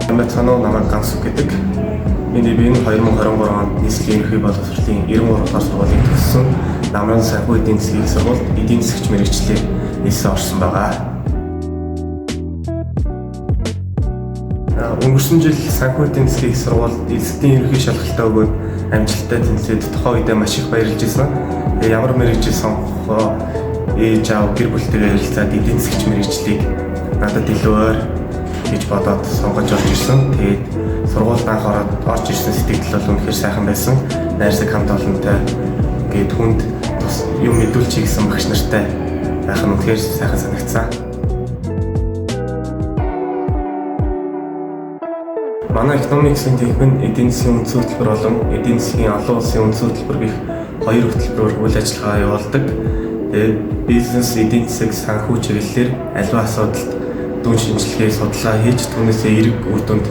Цанаа намайг Гансүх гэдэг. Би 2023 онд нийслэлийн ерөнхий боловсролын 93 дугаар сургуулийг төгссөн. Намрын санхүү эдийн засгийн их сургуульд эдийн засгч мэргэжлийн нийслэл орсон байгаа. Өнгөрсөн жил санхүү эдийн засгийн их сургуульд нийслэлийн ерөнхий шалгалтаа өгөөд амжилттай тэнцээд тухайн үедээ маш их баярлж байсан. Ямар мэргэжил сонгохоо ээж аав гэр бүлтэйгээ ярилцаад эдийн засгч мэргэжлийг надад илүү ойр гэж бодоод сонгож орж ирсэн. Тэгээд сургуульд анх орж ирсэн сэтгэл бол үнэхээр сайхан байсан. Найрсаг хамт олонтой гээд хүнд юм мэдүүлчихье гэсэн багш нартай байх нь үнэхээр сайхан санагдсан. Манай экономиксын техникийн эдийн засгийн үндсэн хөтөлбөр болон эдийн засгийн олон улсын үндсэн хөтөлбөр гэх хоёр хөтөлбөрөөр үйл ажиллагаа явуулдаг. Бизнес, эдийн засаг, санхүү чиглэлээр аливаа асуудалд дүн шинжилгээ судалгаа хийж түүнээсээ эерэг үр дүнд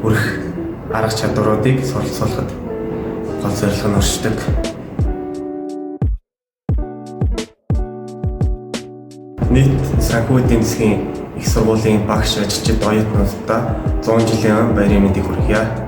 хүрэх арга чадваруудыг суралцуулахад гол зорилго нь оршдог. Нийт санхүү эдийн засгийн их сургуулийн багш ажилчид оюутнуудаа 100 жилийн баярын мэндийг хүргье.